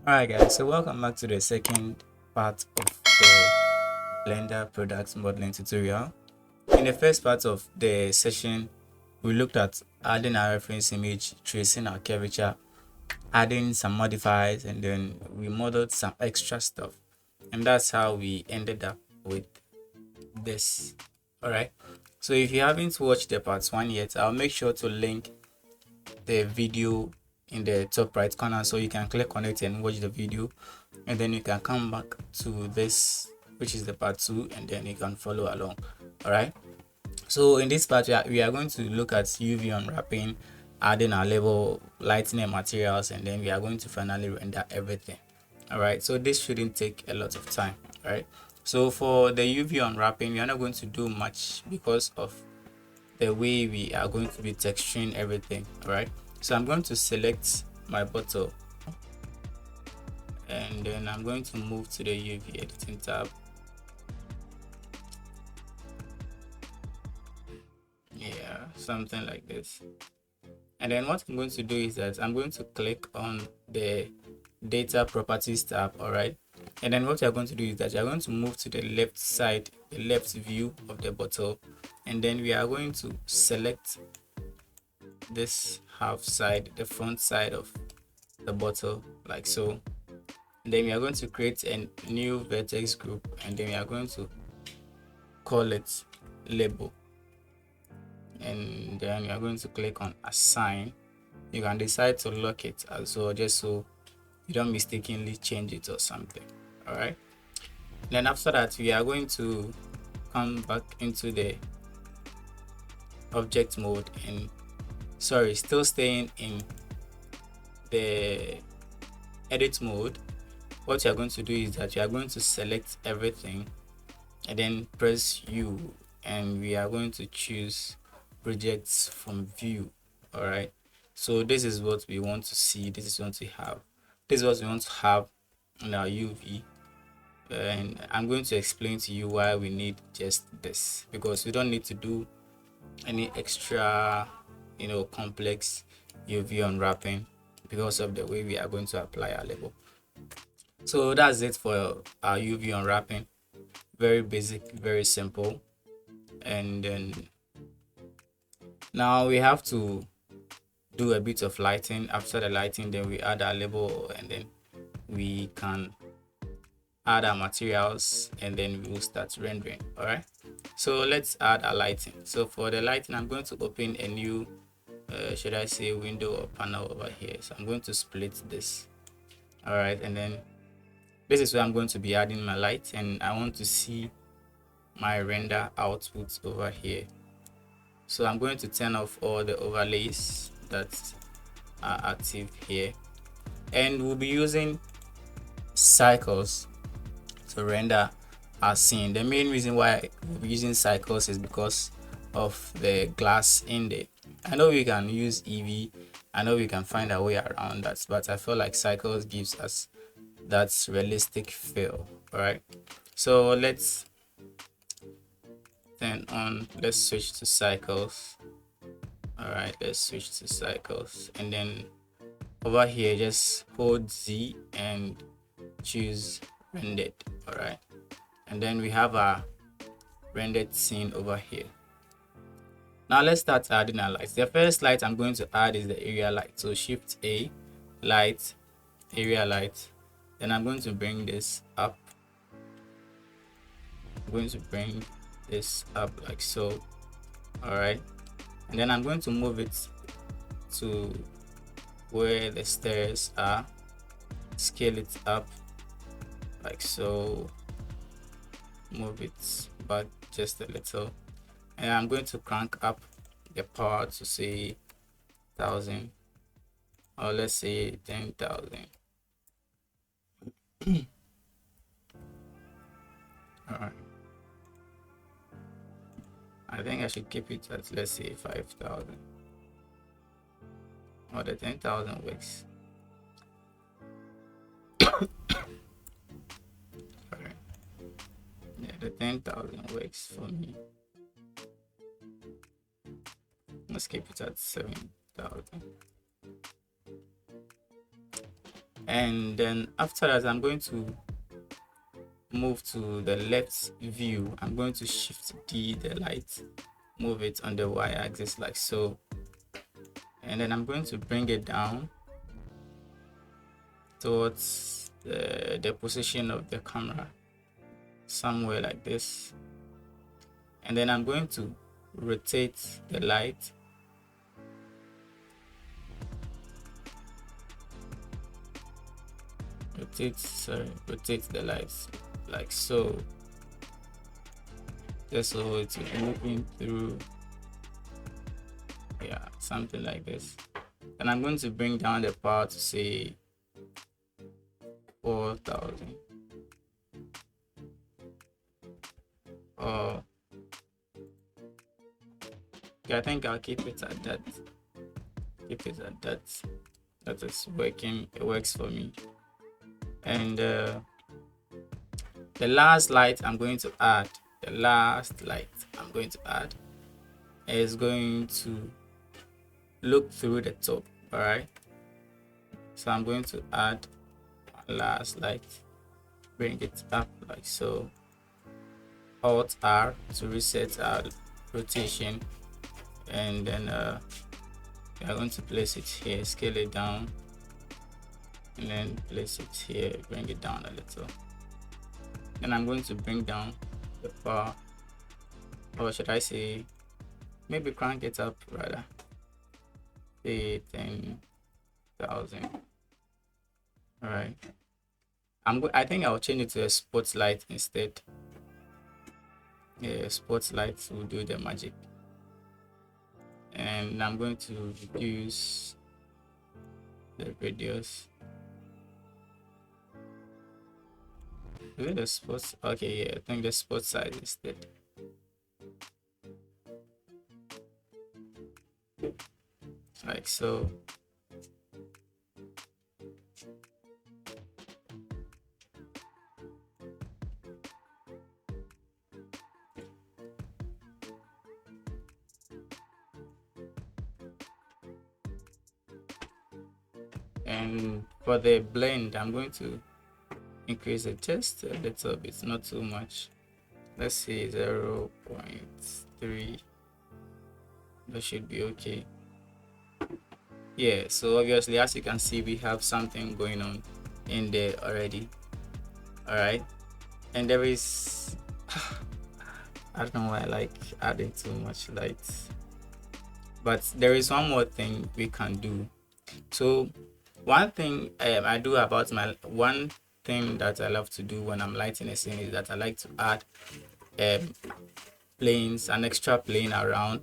Alright guys, so welcome back to the second part of the Blender product modeling tutorial. In the first part of the session, we looked at adding our reference image, tracing our curvature, adding some modifiers, and then we modeled some extra stuff. And that's how we ended up with this. Alright, so if you haven't watched the part 1 yet, I'll make sure to link the video in the top right corner so you can click on it and watch the video, and then you can come back to this, which is the part 2, and then you can follow along. All right, so in this part we are going to look at UV unwrapping, adding our label, lighting and materials, and then we are going to finally render everything. All right, so this shouldn't take a lot of time. All right, so for the UV unwrapping, we are not going to do much because of the way we are going to be texturing everything. All right, so I'm going to select my bottle, and then I'm going to move to the UV editing tab. Yeah, something like this. And then what I'm going to do is that I'm going to click on the data properties tab. All right, and then what you're going to do is that you're going to move to the left side, the left view of the bottle, and then we are going to select this half side, the front side of the bottle, like so. And then we are going to create a new vertex group, and then we are going to call it label, and then we are going to click on assign. You can decide to lock it as well, just so you don't mistakenly change it or something. All right, then after that we are going to come back into the object mode, and still staying in the edit mode. What you are going to do is that you are going to select everything and then press U, and we are going to choose projects from view. All right, so this is what we want to see, this is what we have, this is what we want to have in our UV. And I'm going to explain to you why we need just this, because we don't need to do any extra complex UV unwrapping because of the way we are going to apply our label. So that's it for our UV unwrapping. Very basic, very simple. And then now we have to do a bit of lighting. After the lighting, then we add our label, and then we can add our materials, and then we will start rendering. All right, so let's add our lighting. So for the lighting, I'm going to open a new should I say window or panel over here. So I'm going to split this. All right, and then this is where I'm going to be adding my light, and I want to see my render output over here. So I'm going to turn off all the overlays that are active here, and we'll be using cycles to render our scene. The main reason why we'll be using cycles is because of the glass in there. I know we can use EV, I know we can find a way around that, but I feel like cycles gives us that realistic feel. All right, so let's let's switch to cycles. All right, let's switch to cycles, and then over here just hold Z and choose rendered. All right, and then we have our rendered scene over here. Now let's start adding our lights. The first light I'm going to add is the area light. So Shift A, light, area light. Then I'm going to bring this up. I'm going to bring this up like so. All right, and then I'm going to move it to where the stairs are, scale it up like so, move it back just a little, and I'm going to crank up the power to say 1000, or let's say 10,000. All right, I think I should keep it at, let's say, 5,000, or the 10,000 works. Alright, yeah, the 10,000 works for me. Let's keep it at 7,000. And then after that, I'm going to move to the left view. I'm going to shift D the light, move it on the y-axis like so, and then I'm going to bring it down towards the position of the camera, somewhere like this. And then I'm going to rotate the light rotate the lights like so, just so it's looking through, yeah, something like this. And I'm going to bring down the power to say 4000, or okay, I think I'll keep it at that. That is working. It works for me. And the last light I'm going to add, is going to look through the top. All right, so I'm going to add one last light, bring it up like so, Alt R to reset our rotation, and then we are going to place it here, scale it down, and then place it here, bring it down a little. Then I'm going to bring down the power, or should I say, maybe crank it up rather, say 10,000. All right, I think I'll change it to a spotlight instead. Yeah, spotlight will do the magic. And I'm going to reduce the radius. Is it the spots? Okay, yeah, I think the spot size instead. Like so. And for the blend, I'm going to increase it just a little bit, not too much. Let's say 0.3. That should be okay. Yeah, so obviously, as you can see, we have something going on in there already. All right, and there is I don't know why I like adding too much light, but there is one more thing we can do. So one thing I do about one thing that I love to do when I'm lighting a scene is that I like to add planes, an extra plane around,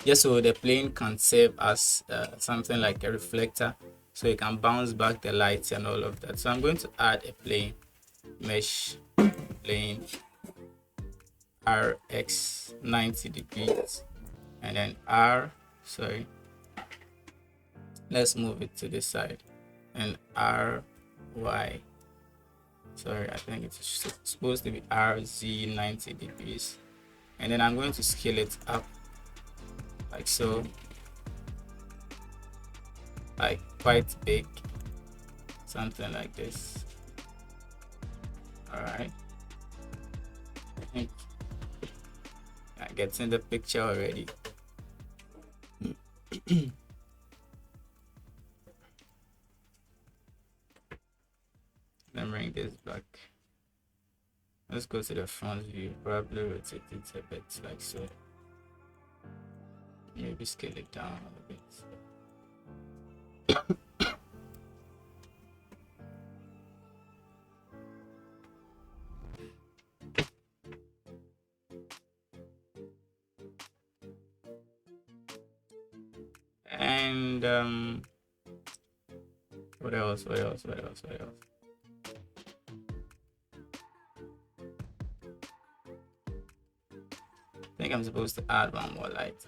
just so the plane can serve as something like a reflector, so it can bounce back the lights and all of that. So I'm going to add a plane, mesh plane RX 90 degrees, and then let's move it to this side, and RY, I think it's supposed to be RZ 90 degrees, and then I'm going to scale it up like so, like quite big, something like this. All right, I think I get in the picture already. Then bring this back. Let's go to the front view, probably rotate it a bit like so. Maybe scale it down a bit. And what else? I think I'm supposed to add one more light,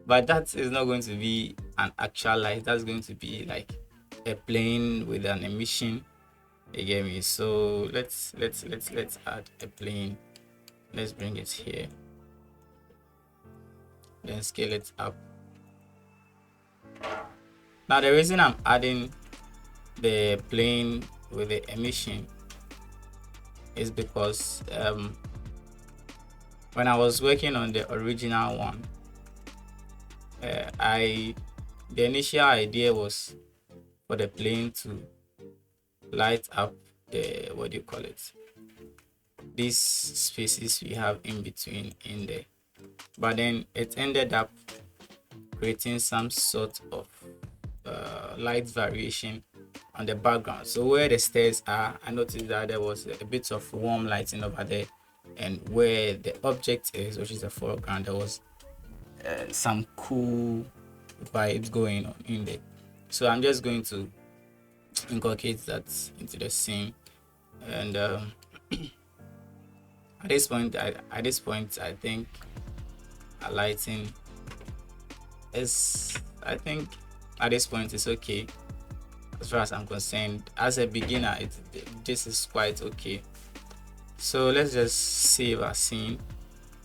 but that is not going to be an actual light. That's going to be like a plane with an emission. You get me? So let's add a plane. Let's bring it here, then scale it up. Now the reason I'm adding the plane with the emission is because when I was working on the original one, the initial idea was for the plane to light up the, what do you call it, these spaces we have in between in there, but then it ended up creating some sort of light variation on the background. So where the stairs are, I noticed that there was a bit of warm lighting over there, and where the object is, which is the foreground, there was some cool vibes going on in there. So I'm just going to inculcate that into the scene, and at this point I think lighting is, I think at this point it's okay as far as I'm concerned. As a beginner, this is quite okay. So let's just save our scene,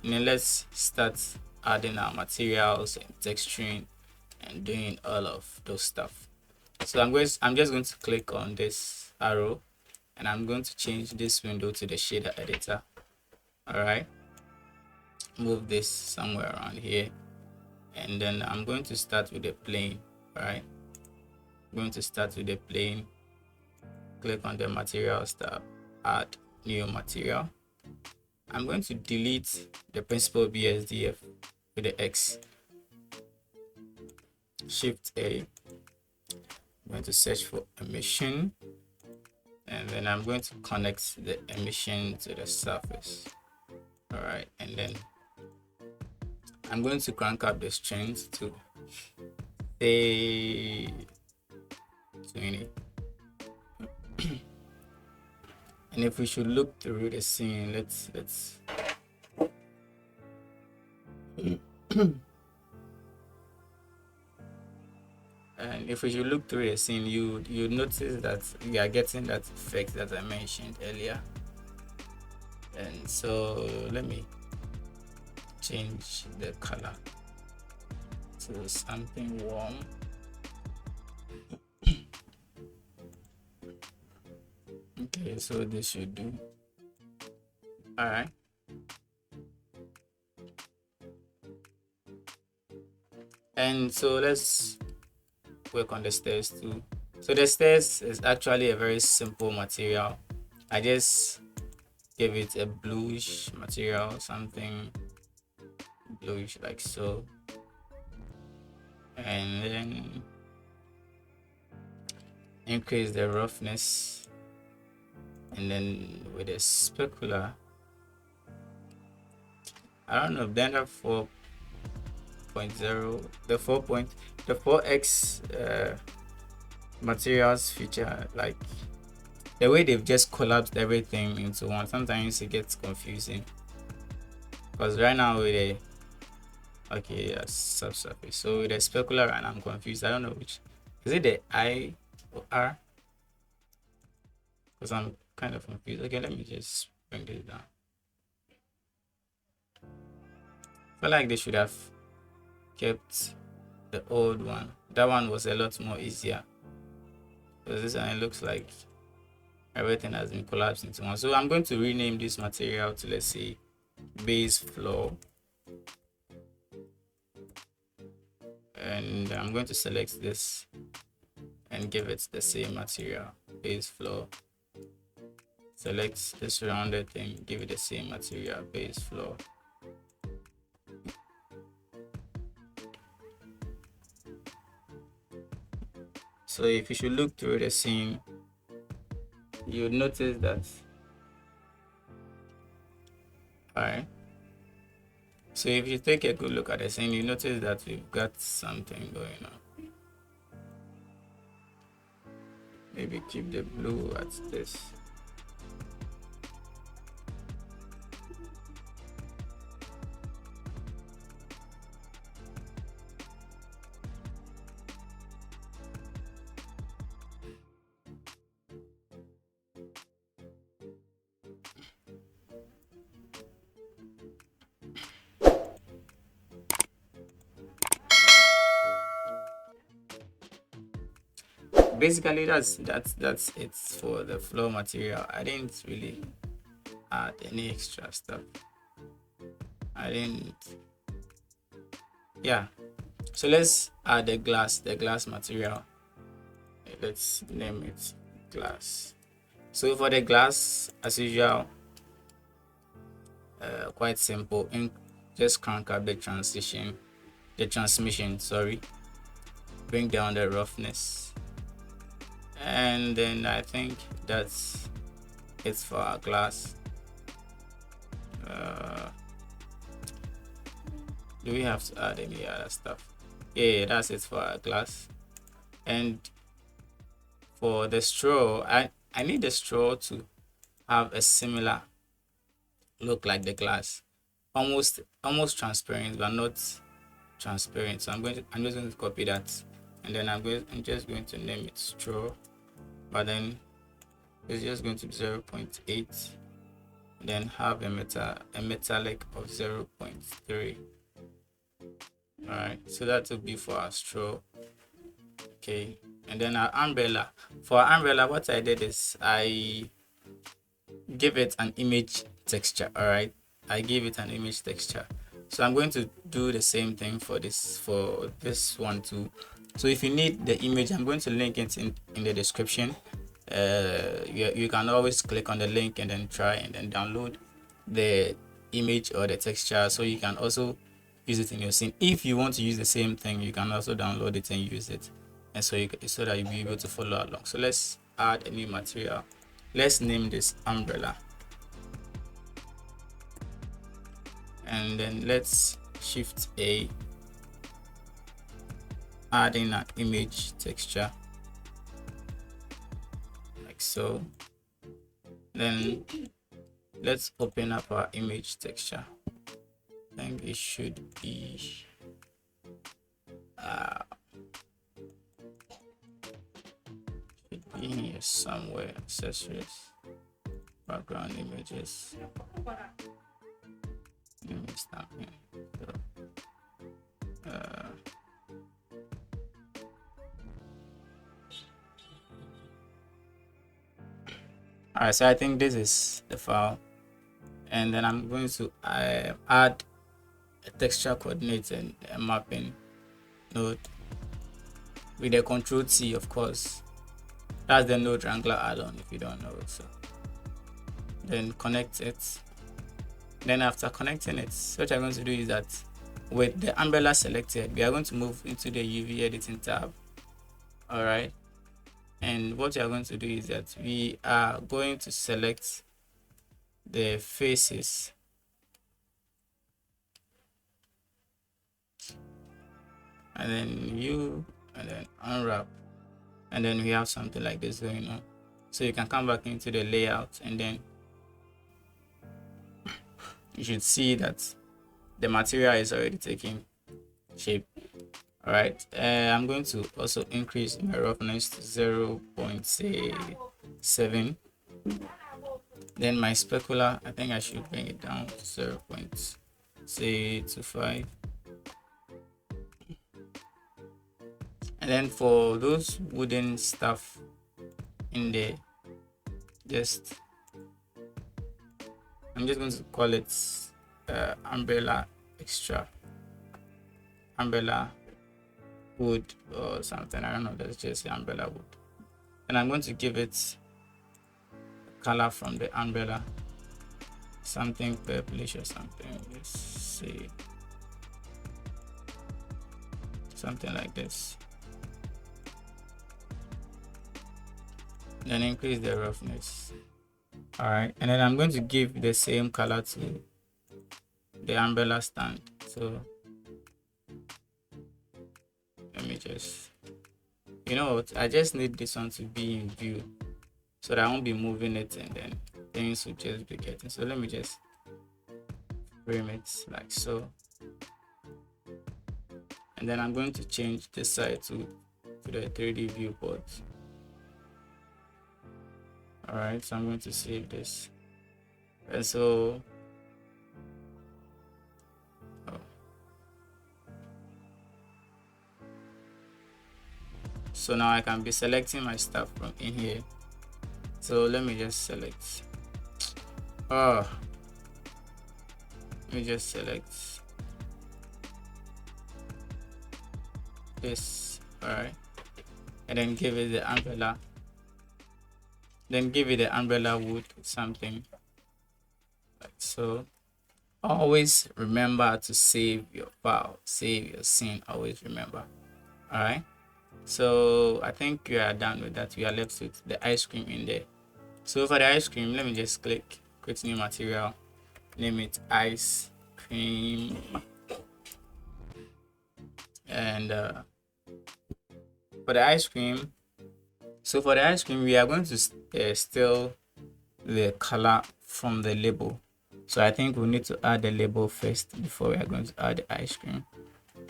and then let's start adding our materials and texturing and doing all of those stuff. So I'm just going to click on this arrow, and I'm going to change this window to the shader editor. All right, move this somewhere around here, and then I'm going to start with the plane. All right, I'm going to start with the plane, click on the materials tab, add new material. I'm going to delete the principal BSDF with the X, Shift A. I'm going to search for emission, and then I'm going to connect the emission to the surface. All right, and then I'm going to crank up the strength to say 20. And if we should look through the scene, let's and if we should look through the scene, you notice that we are getting that effect that I mentioned earlier. And so let me change the color to something warm. Okay, so this should do. All right. And so let's work on the stairs too. So the stairs is actually a very simple material. I just give it a bluish material, something bluish like so, and then increase the roughness, and then with a specular, I don't know, Blender 4.0, the 4x materials feature, like the way they've just collapsed everything into one, sometimes it gets confusing, because right now with a subsurface, so with the specular, and I'm confused. I don't know which is it, the I or R, because I'm kind of confused. Okay, let me just bring this down. I feel like they should have kept the old one. That one was a lot more easier, because this one, it looks like everything has been collapsed into one. So I'm going to rename this material to, let's say, base floor, and I'm going to select this and give it the same material, base floor. Select this rounded thing, give it the same material, base floor. So if you should look through the scene, you'll notice that. Alright, so if you take a good look at the scene, you notice that we've got something going on. Maybe keep the blue at this. basically that's it for the floor material. I didn't really add any extra stuff. I didn't. Yeah. So let's add the glass material. Let's name it glass. So for the glass, as usual, quite simple. Just crank up the transmission, sorry. Bring down the roughness, and then I think that's it for our glass. Do we have to add any other stuff? Yeah, that's it for our glass. And for the straw, I need the straw to have a similar look like the glass, almost transparent but not transparent. So I'm just going to copy that, and then I'm just going to name it straw, but then it's just going to be 0.8, then have a metallic of 0.3. All right, so that will be for our straw. Okay, and then our umbrella. For our umbrella, what I did is I give it an image texture. All right, I give it an image texture. So I'm going to do the same thing for this one too. So if you need the image, I'm going to link it in the description. You can always click on the link and then try and then download the image or the texture, so you can also use it in your scene. If you want to use the same thing, you can also download it and use it, and so that you'll be able to follow along. So let's add a new material. Let's name this umbrella, and then let's shift A, add in an image texture like so. Then let's open up our image texture. I think it should be here somewhere. Accessories, background images, image snapping. Alright, so I think this is the file, and then I'm going to add a texture coordinate and a mapping node with a Control T, of course. That's the node wrangler add-on if you don't know it. So then connect it. Then after connecting it, what I'm going to do is that with the umbrella selected, we are going to move into the UV editing tab. All right, and what we are going to do is that we are going to select the faces, and then and then unwrap, and then we have something like this going on. So you can come back into the layout, and then you should see that the material is already taking shape. All right, I'm going to also increase my roughness to 0.7. Then my specular, I think I should bring it down to 0.25. And then for those wooden stuff in there, I'm just going to call it umbrella extra, umbrella wood or something. I don't know, let's just say umbrella wood. And I'm going to give it a color from the umbrella, something purplish or something. Let's see, something like this. Then increase the roughness. All right, and then I'm going to give the same color to the umbrella stand. So let me just, you know what, I just need this one to be in view so that I won't be moving it and then things will just be getting. So let me just frame it like so, and then I'm going to change this side to the 3D viewport. All right, so I'm going to save this, and so So now I can be selecting my stuff from in here. So let me just select. Let me just select this. All right, and then give it the umbrella. Then give it the umbrella wood something like so. Always remember to save your file, save your scene. Always remember. All right. So I think we are done with that. We are left with the ice cream in there. So for the ice cream, let me just click create new material, name it ice cream, and for the ice cream, we are going to steal the color from the label. So I think we need to add the label first before we are going to add the ice cream.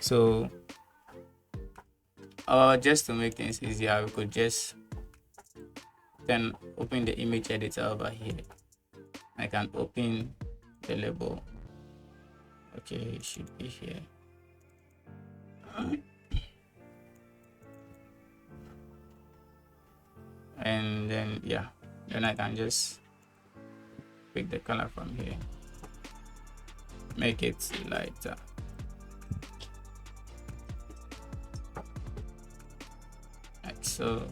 So just to make things easier, we could just then open the image editor over here. I can open the label. Okay, it should be here. And then yeah, then I can just pick the color from here, make it lighter. Like so.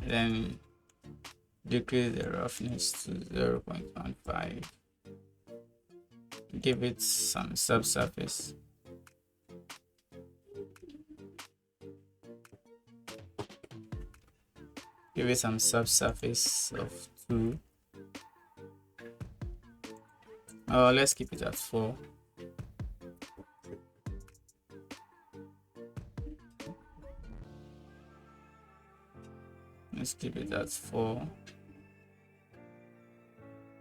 Then decrease the roughness to 0.15. Give it some subsurface. Give it some subsurface of 2. Let's keep it at 4. Let's keep it at 4.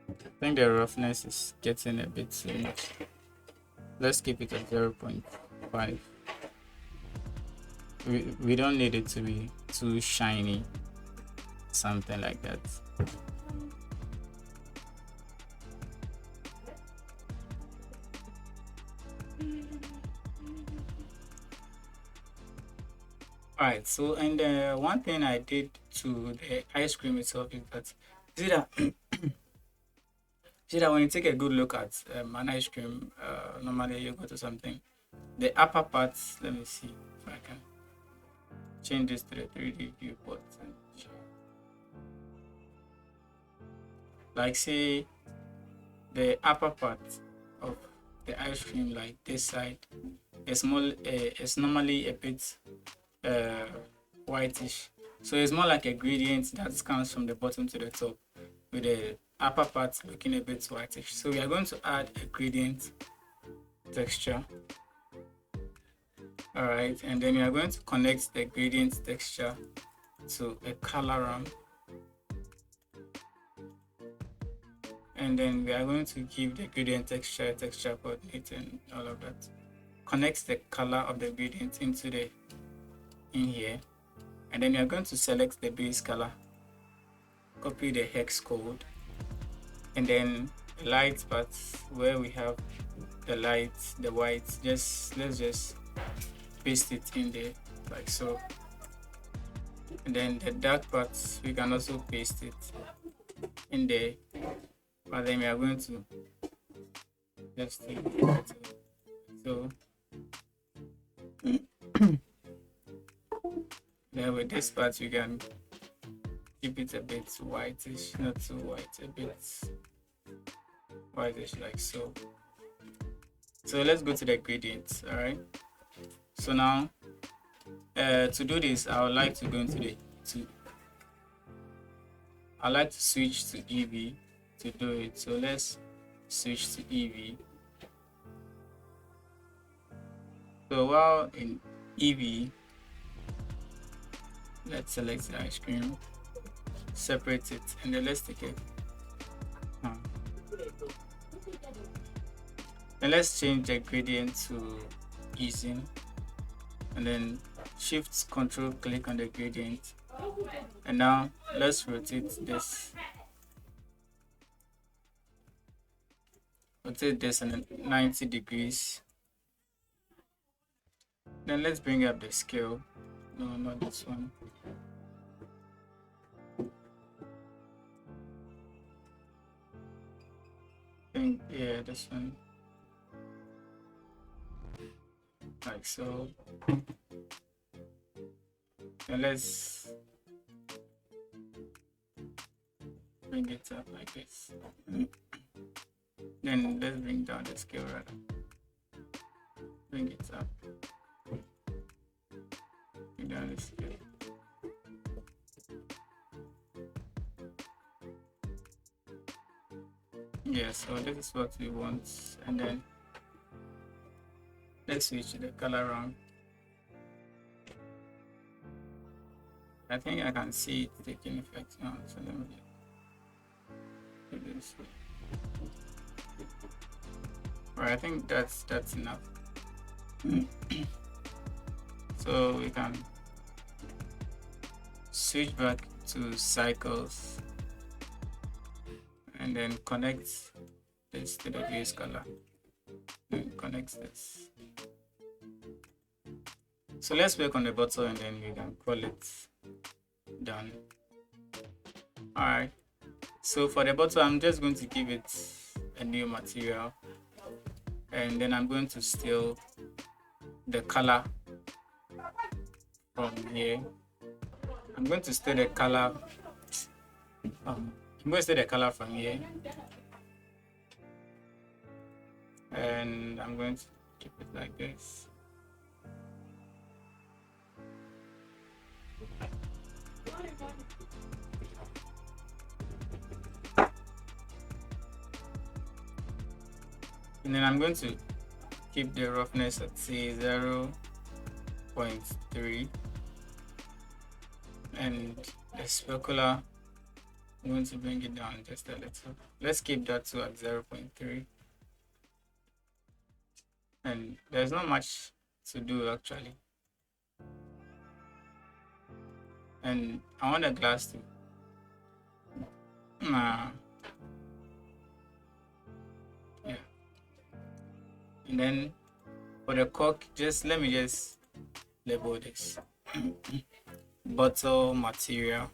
I think the roughness is getting a bit too much. Let's keep it at 0.5. We don't need it to be too shiny, something like that. Alright, so and one thing I did to the ice cream itself is that see that when you take a good look at an ice cream, normally you go to something, the upper parts. Let me see if I can change this to the 3D viewport. Like say the upper part of the ice cream, like this side, is normally a bit whitish. So it's more like a gradient that comes from the bottom to the top, with the upper part looking a bit whitish. So we are going to add a gradient texture. All right, and then we are going to connect the gradient texture to a color ramp, and then we are going to give the gradient texture coordinate and all of that. Connect the color of the gradient into the in here, and then you are going to select the base color, copy the hex code, and then the light parts where we have the light, the white, let's just paste it in there like so. And then the dark parts we can also paste it in there, but then we are going to just take it so. Then with this part you can keep it a bit whitish, not too white, a bit whitish like so. So let's go to the gradients. All right, so now to do this, I would like to go into I like to switch to EV to do it. So let's switch to EV. So while in EV, let's select the ice cream, separate it, and then let's take it. And let's change the gradient to easing, and then shift control click on the gradient, and now let's rotate this on 90 degrees, Then let's bring up the scale. No, not this one. Yeah, this one. Like so. Then let's bring it up like this. Then let's bring down the scale rather. Bring it up. Bring down the scale. Yeah, so this is what we want, and then let's switch the color around. I think I can see it taking effect now, so let me do this. Right, I think that's enough. So we can switch back to cycles and then connect this to the base color and connect this. So let's work on the bottle and then we can call it done. Alright, so for the bottle I'm just going to give it a new material, and then I'm going to steal the color from here. I'm going to steal the color from here, and I'm going to keep it like this. And then I'm going to keep the roughness at say 0.3, and the specular, I'm going to bring it down just a little. Let's keep that too at 0.3. And there's not much to do actually. And I want the glass to yeah. And then for the cork, let me just label this bottle material.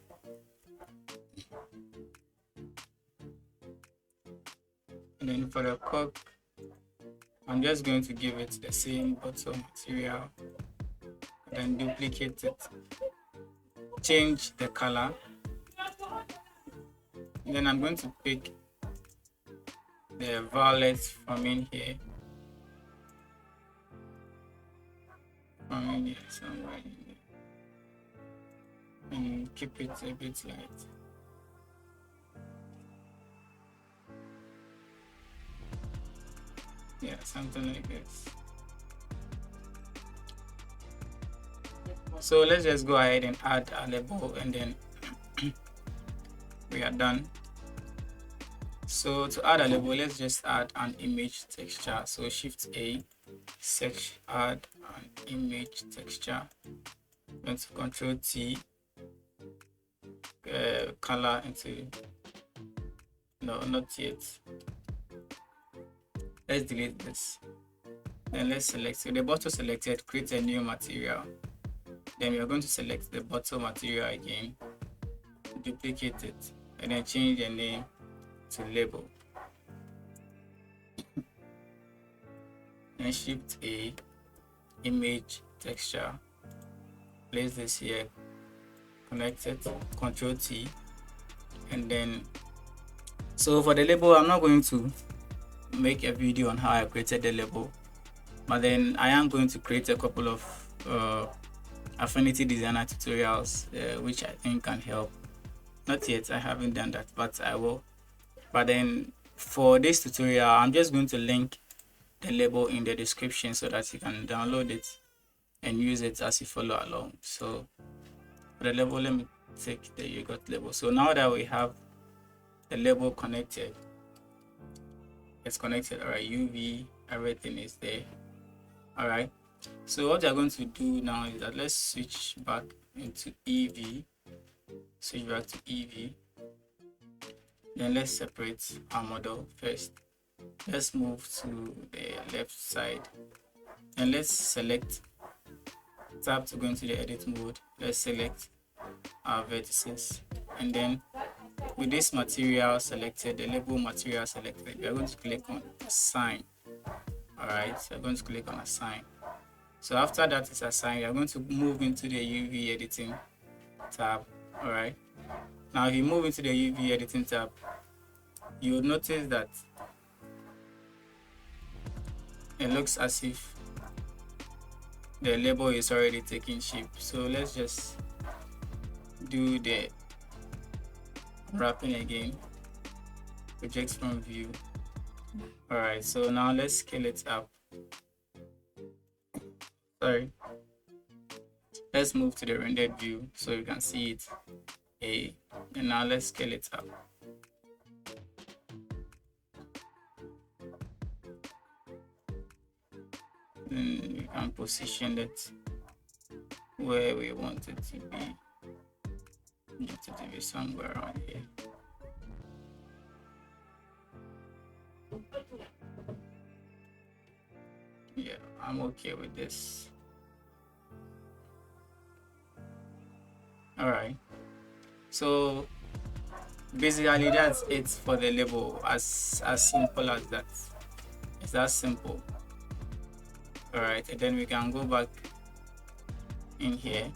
And then for the cork, I'm just going to give it the same bottle material, then duplicate it, change the color, and then I'm going to pick the violet from in here, somewhere in there, and keep it a bit light. Yeah, something like this. So let's just go ahead and add a label, and then we are done. So to add a label, let's just add an image texture. So Shift A, search, add an image texture. I'm going to Control T, color into, no, not yet. Let's delete this. Then let's select, so the bottle selected, create a new material. Then we are going to select the bottle material again, duplicate it, and then change the name to label. And Shift A, image texture, place this here, connect it, Control T, and then so for the label, I'm not going to make a video on how I created the label, but then I am going to create a couple of Affinity Designer tutorials which I think can help. Not yet, I haven't done that, but I will. But then for this tutorial, I'm just going to link the label in the description so that you can download it and use it as you follow along. So for the label, let me take the yogurt label. So now that we have the label connected, it's connected. All right, UV, everything is there. All right, so what we're going to do now is that let's switch back into EV, switch back to EV. Then let's separate our model first. Let's move to the left side and let's select tap to go into the edit mode. Let's select our vertices, and then with this material selected, the label material selected, we are going to click on assign. All right, so we're going to click on assign. So after that is assigned, we are going to move into the UV editing tab. All right, now if you move into the UV editing tab, you will notice that it looks as if the label is already taking shape. So let's just do the wrapping again. Project from view. All right, so now let's scale it up. Sorry, let's move to the rendered view so you can see it. And now let's scale it up. Then we can position it where we want it to be. We need it to be somewhere around here. Yeah, I'm okay with this. All right, so basically that's it for the label. As simple as that. It's that simple. All right, and then we can go back in here,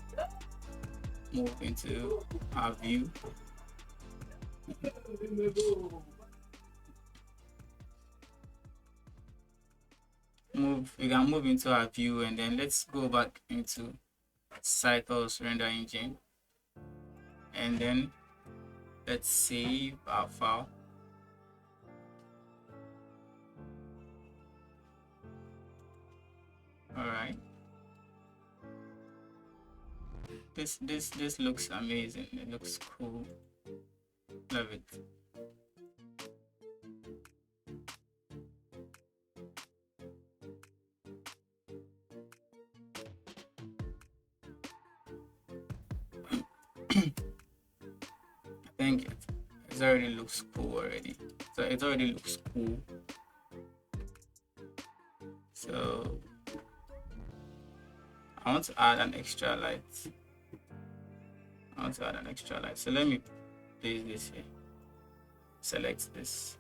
move into our view. We can move into our view, and then let's go back into Cycles render engine, and then let's save our file. All right, this looks amazing. It looks cool. Love it. I think it already looks cool already. So it already looks cool. So I want to add an extra light. So let me place this here. Select this.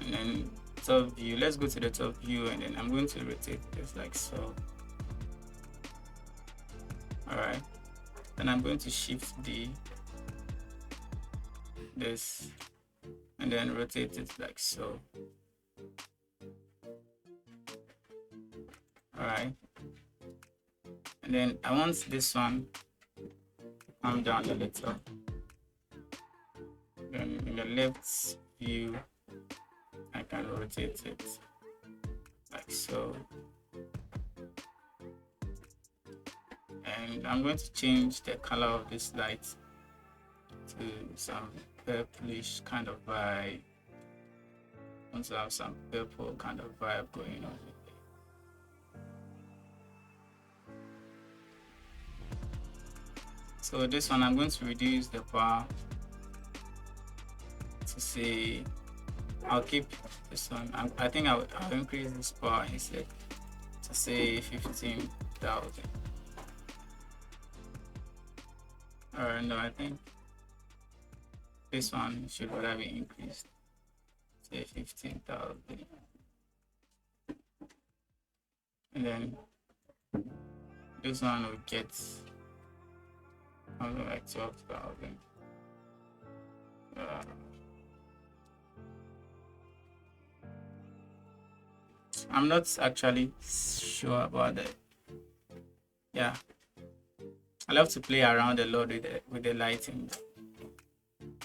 And then top view. Let's go to the top view, and then I'm going to rotate this like so. All right. Then I'm going to shift this, and then rotate it like so. All right, and then I want this one to come down a little. Then in the left view, I can rotate it like so. And I'm going to change the color of this light to some purplish kind of vibe. I want to have some purple kind of vibe going on. So this one, I'm going to reduce the power to say, I'll keep this one. I think I'll increase this power instead to say 15,000. Or no, I think this one should rather be increased. Say 15,000. And then this one will get something like 12,000. I'm not actually sure about that. Yeah, I love to play around a lot with the lighting,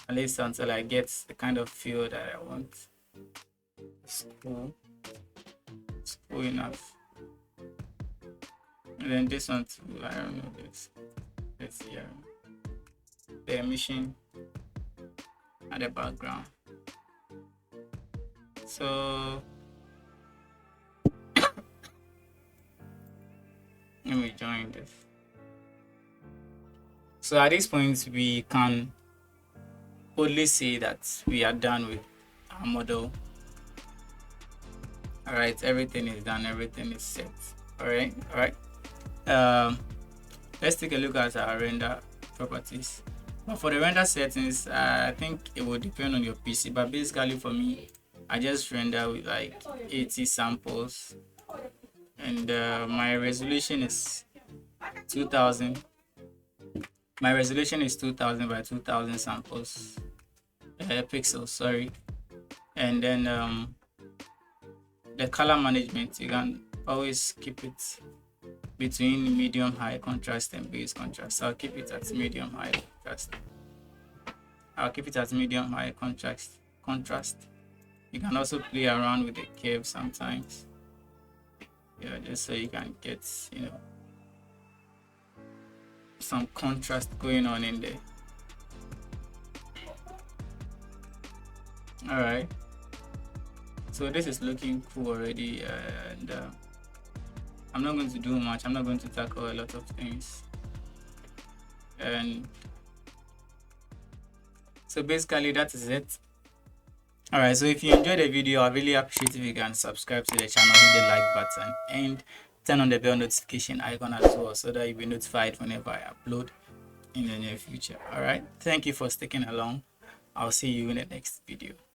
at least until I get the kind of feel that I want. It's cool. It's cool enough. And then this one too, I don't know this. Let's see the emission at the background. So let me join this. So at this point, we can only say that we are done with our model. All right, everything is done, everything is set. All right. um let's take a look at our render properties. But for the render settings, I think it will depend on your PC, but basically for me, I just render with like 80 samples, and my resolution is 2000. My resolution is 2000 by 2000 samples, pixels, sorry. And then the color management, you can always keep it between medium high contrast and base contrast. So I'll keep it at medium high contrast. Contrast. You can also play around with the curve sometimes, yeah, just so you can get, some contrast going on in there. All right, so this is looking cool already, and I'm not going to do much. I'm not going to tackle a lot of things. And so basically that is it. All right, so if you enjoyed the video, I really appreciate if you can subscribe to the channel, hit the like button, and turn on the bell notification icon as well, so that you'll be notified whenever I upload in the near future. All right, thank you for sticking along. I'll see you in the next video.